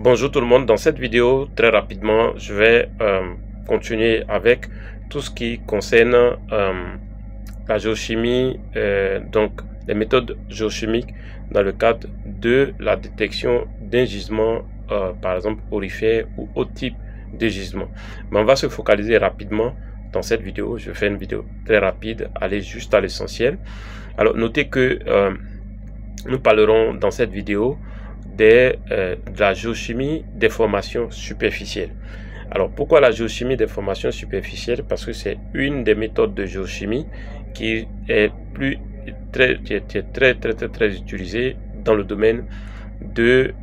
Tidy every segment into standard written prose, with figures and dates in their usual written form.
Bonjour tout le monde, dans cette vidéo très rapidement je vais continuer avec tout ce qui concerne la géochimie, donc les méthodes géochimiques dans le cadre de la détection d'un gisement, par exemple aurifère ou autre type de gisement. Mais on va se focaliser rapidement dans cette vidéo. Je fais une vidéo très rapide, aller juste à l'essentiel. Alors notez que nous parlerons dans cette vidéo de la géochimie des formations superficielles. Alors pourquoi la géochimie des formations superficielles? Parce que c'est une des méthodes de géochimie qui est très utilisée dans le domaine de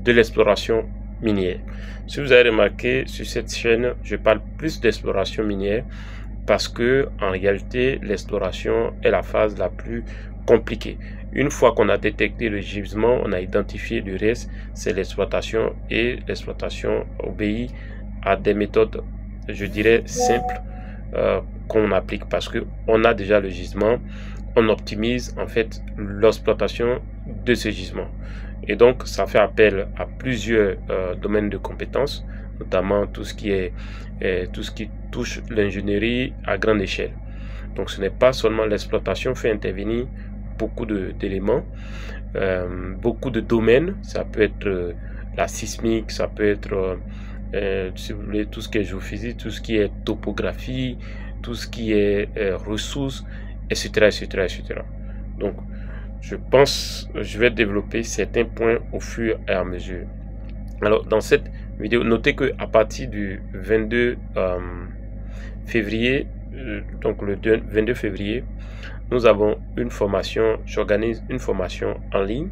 l'exploration minière. Si vous avez remarqué sur cette chaîne, je parle plus d'exploration minière parce que en réalité l'exploration est la phase la plus compliquée. Une fois qu'on a détecté le gisement, on a identifié le reste, c'est l'exploitation, et l'exploitation obéit à des méthodes, je dirais, simples qu'on applique parce que on a déjà le gisement. On optimise en fait l'exploitation de ce gisement, et donc ça fait appel à plusieurs domaines de compétences, notamment tout ce qui touche l'ingénierie à grande échelle. Donc ce n'est pas seulement l'exploitation, fait intervenir beaucoup d'éléments, beaucoup de domaines. Ça peut être la sismique, ça peut être si vous voulez tout ce qui est géophysique, tout ce qui est topographie, tout ce qui est ressources, etc. Donc je pense je vais développer certains points au fur et à mesure. Alors dans cette vidéo, notez que à partir du 22 février, donc le 22 février, nous avons une formation. J'organise une formation en ligne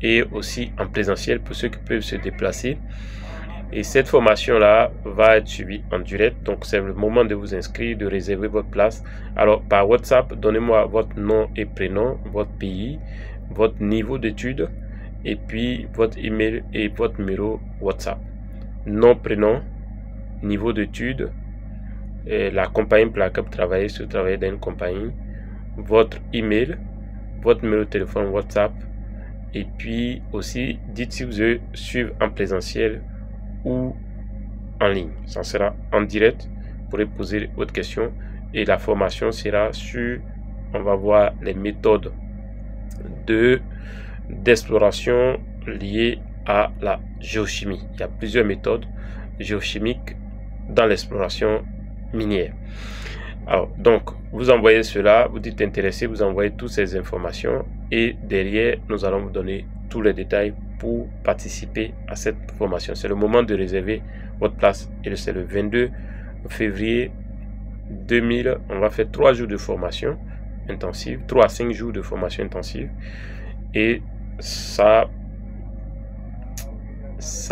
et aussi en présentiel pour ceux qui peuvent se déplacer. Et cette formation là va être suivie en direct. Donc c'est le moment de vous inscrire, de réserver votre place. Alors par WhatsApp, donnez-moi votre nom et prénom, votre pays, votre niveau d'études, et puis votre email et votre numéro WhatsApp. Nom, prénom, niveau d'études, la compagnie pour laquelle vous travaillez, si vous travaillez dans une compagnie, votre email, votre numéro de téléphone WhatsApp, et puis aussi dites si vous voulez suivre en présentiel ou en ligne. Ça sera en direct. Vous pourrez poser votre question et la formation sera sur, on va voir les méthodes d'exploration liées à la géochimie. Il y a plusieurs méthodes géochimiques dans l'exploration minière. Alors donc vous envoyez cela, vous dites intéressé, vous envoyez toutes ces informations et derrière nous allons vous donner tous les détails pour participer à cette formation. C'est le moment de réserver votre place et c'est le 22 février 2000. On va faire 3 jours de formation intensive, 3 à 5 jours de formation intensive, et ça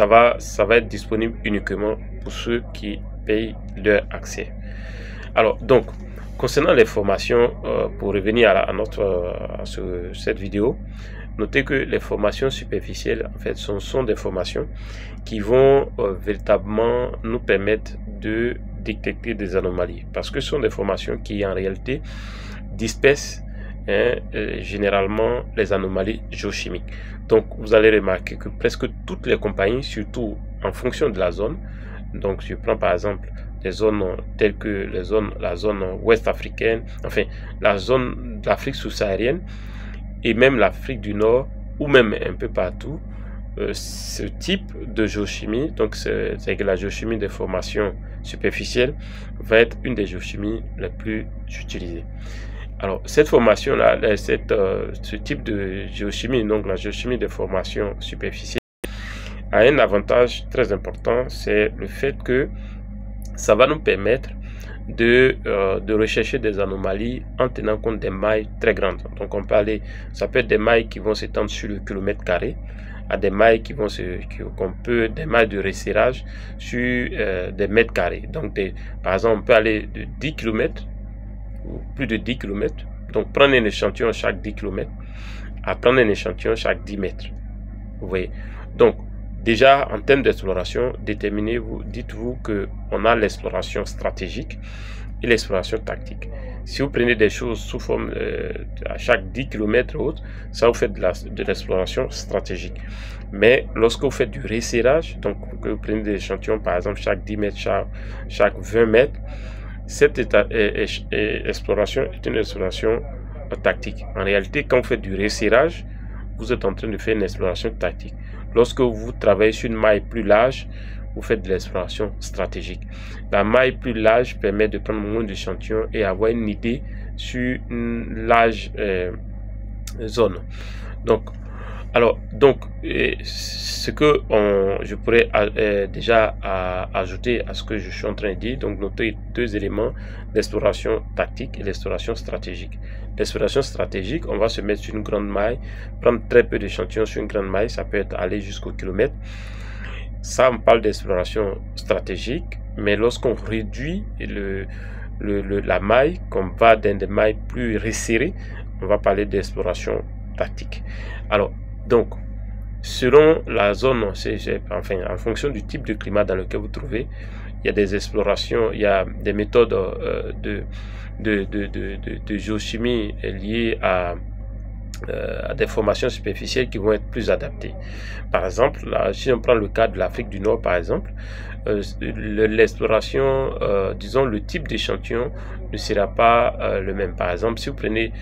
va être disponible uniquement pour ceux qui payent leur accès. Alors donc concernant les formations, pour revenir à cette vidéo, notez que les formations superficielles en fait sont des formations qui vont véritablement nous permettre de détecter des anomalies, parce que ce sont des formations qui en réalité dispersent généralement les anomalies géochimiques. Donc vous allez remarquer que presque toutes les compagnies, surtout en fonction de la zone, donc je prends par exemple des zones telles que la zone ouest africaine, enfin la zone d'Afrique sous-saharienne et même l'Afrique du Nord, ou même un peu partout, ce type de géochimie, donc c'est que la géochimie des formations superficielles va être une des géochimies les plus utilisées. Alors cette formation là, ce type de géochimie, donc la géochimie des formations superficielles, a un avantage très important, c'est le fait que ça va nous permettre de rechercher des anomalies en tenant compte des mailles très grandes. Donc on peut aller, ça peut être des mailles qui vont s'étendre sur le kilomètre carré, à des mailles qui vont des mailles de resserrage sur des mètres carrés. Donc par exemple on peut aller de 10 km ou plus de 10 km, donc prendre un échantillon chaque 10 km à prendre un échantillon chaque 10 mètres. Vous voyez, donc déjà en termes d'exploration, dites-vous que on a l'exploration stratégique et l'exploration tactique. Si vous prenez des choses sous forme à chaque 10 km ou autre, ça vous fait de l'exploration stratégique. Mais lorsque vous faites du resserrage, donc que vous prenez des échantillons par exemple chaque 10 mètres, chaque 20 mètres, cette exploration est une exploration tactique. En réalité, quand vous faites du resserrage, vous êtes en train de faire une exploration tactique. Lorsque vous travaillez sur une maille plus large, vous faites de l'exploration stratégique. La maille plus large permet de prendre moins d'échantillons et avoir une idée sur une large zone. Donc, ce que je pourrais déjà ajouter à ce que je suis en train de dire, donc noter deux éléments, l'exploration tactique et l'exploration stratégique. L'exploration stratégique, on va se mettre sur une grande maille, prendre très peu d'échantillons sur une grande maille, ça peut être aller jusqu'au kilomètre. Ça, on parle d'exploration stratégique, mais lorsqu'on réduit la maille, qu'on va dans des mailles plus resserrées, on va parler d'exploration tactique. Alors, donc, selon la zone, enfin, en fonction du type de climat dans lequel vous trouvez, il y a des explorations, il y a des méthodes de géochimie liées à des formations superficielles qui vont être plus adaptées. Par exemple, là, si on prend le cas de l'Afrique du Nord, par exemple, l'exploration, disons, le type d'échantillon ne sera pas le même. Par exemple, si vous prenez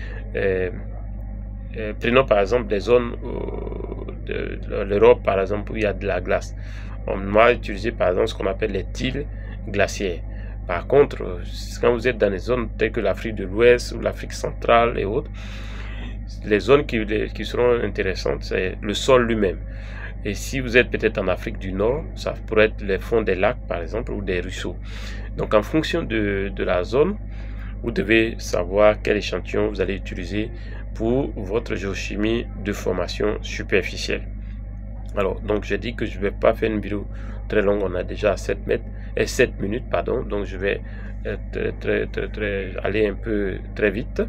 prenons par exemple des zones de l'Europe, par exemple, où il y a de la glace. On va utiliser par exemple ce qu'on appelle les tiles glaciaires. Par contre, quand vous êtes dans des zones telles que l'Afrique de l'Ouest ou l'Afrique centrale et autres, les zones qui seront intéressantes, c'est le sol lui-même. Et si vous êtes peut-être en Afrique du Nord, ça pourrait être les fonds des lacs, par exemple, ou des ruisseaux. Donc, en fonction de la zone, vous devez savoir quel échantillon vous allez utiliser pour votre géochimie de formation superficielle. Alors, donc, j'ai dit que je ne vais pas faire une vidéo très longue. On a déjà 7 minutes, pardon. Donc, je vais aller un peu très vite.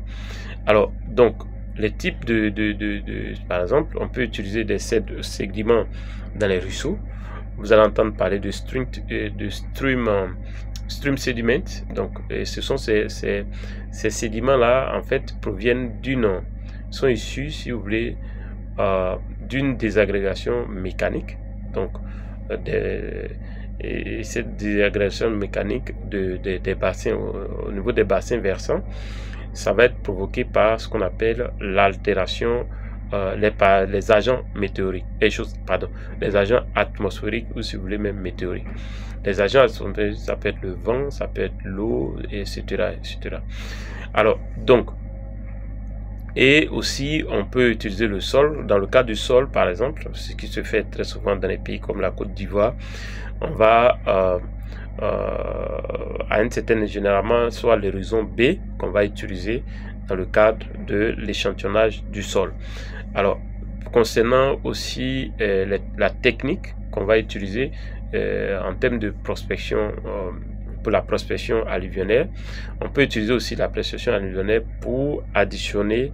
Alors, donc, les types par exemple, on peut utiliser des sédiments dans les ruisseaux. Vous allez entendre parler de stream sediment. Donc, ce sont ces sédiments-là, en fait, sont issus, si vous voulez, d'une désagrégation mécanique. Donc, et cette désagrégation mécanique des bassins, au niveau des bassins versants, ça va être provoqué par ce qu'on appelle l'altération, les agents météoriques, les agents atmosphériques ou si vous voulez même météoriques. Les agents atmosphériques, ça peut être le vent, ça peut être l'eau, etc., etc. Alors, donc, et aussi, on peut utiliser le sol. Dans le cas du sol, par exemple, ce qui se fait très souvent dans les pays comme la Côte d'Ivoire, on va à une certaine, généralement, soit l'horizon B qu'on va utiliser dans le cadre de l'échantillonnage du sol. Alors, concernant aussi la technique qu'on va utiliser en termes de prospection, pour la prospection alluvionnaire, on peut utiliser aussi la prospection alluvionnaire pour additionner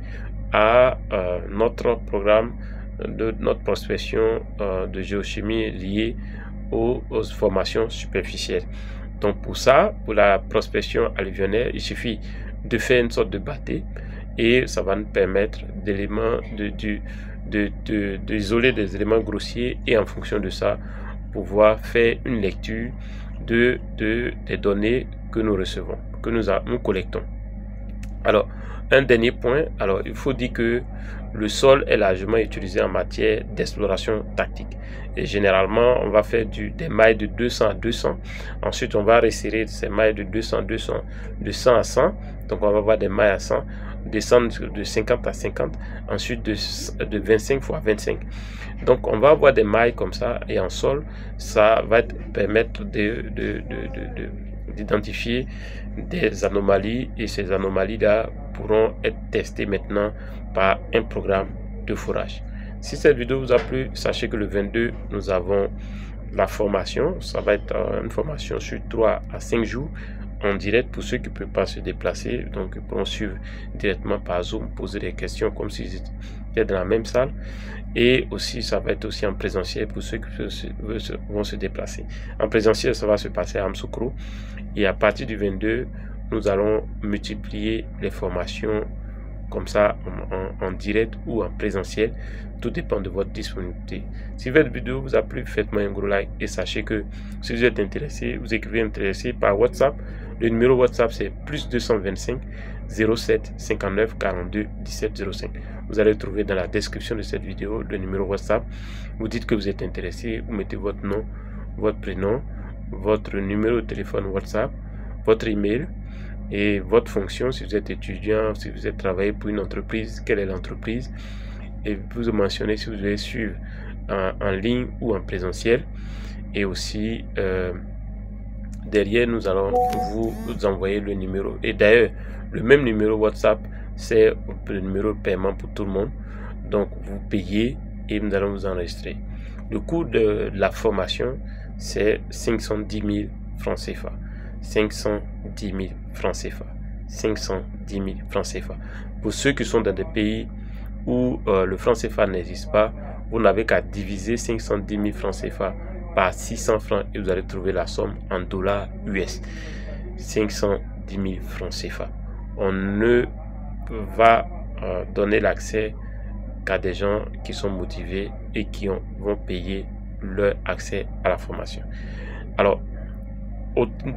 à notre programme de notre prospection de géochimie liée aux formations superficielles. Donc pour ça, pour la prospection alluvionnaire, il suffit de faire une sorte de bâté et ça va nous permettre d'isoler des éléments grossiers et en fonction de ça, pouvoir faire une lecture des données que nous recevons, que nous collectons. Alors, un dernier point, alors il faut dire que le sol est largement utilisé en matière d'exploration tactique. Et généralement, on va faire des mailles de 200 à 200. Ensuite, on va resserrer ces mailles de 200 à 200, de 100 à 100. Donc, on va avoir des mailles à 100, descendre de 50 à 50, ensuite de 25 fois 25. Donc, on va avoir des mailles comme ça. Et en sol, ça va permettre d'identifier des anomalies. Et ces anomalies-là pourront être testées maintenant par un programme de forage. Si cette vidéo vous a plu, sachez que le 22, nous avons la formation. Ça va être une formation sur 3 à 5 jours en direct pour ceux qui ne peuvent pas se déplacer. Donc, ils pourront suivre directement par Zoom, poser des questions comme s'ils étaient dans la même salle. Et aussi, ça va être aussi en présentiel pour ceux qui vont se déplacer. En présentiel, ça va se passer à Amsoukro. Et à partir du 22, nous allons multiplier les formations comme ça en direct ou en présentiel. Tout dépend de votre disponibilité. Si cette vidéo vous a plu, faites-moi un gros like et sachez que si vous êtes intéressé, vous écrivez intéressé par WhatsApp. Le numéro WhatsApp c'est +225 07 59 42 17 05. Vous allez trouver dans la description de cette vidéo le numéro WhatsApp. Vous dites que vous êtes intéressé, vous mettez votre nom, votre prénom, votre numéro de téléphone WhatsApp, votre email et votre fonction, si vous êtes étudiant, si vous êtes travaillé pour une entreprise, quelle est l'entreprise, et vous mentionnez si vous voulez suivre en ligne ou en présentiel. Et aussi derrière nous allons vous envoyer le numéro, et d'ailleurs le même numéro WhatsApp c'est le numéro de paiement pour tout le monde, donc vous payez et nous allons vous enregistrer. Le coût de la formation c'est 510 000 francs CFA. 510 000 francs CFA. 510 000 francs CFA. Pour ceux qui sont dans des pays où le franc CFA n'existe pas, vous n'avez qu'à diviser 510 000 francs CFA par 600 francs et vous allez trouver la somme en dollars US. 510 000 francs CFA. On ne va donner l'accès qu'à des gens qui sont motivés et qui vont payer leur accès à la formation. Alors,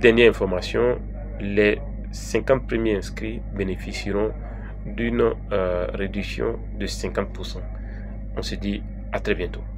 dernière information, les 50 premiers inscrits bénéficieront d'une réduction de 50%. On se dit à très bientôt.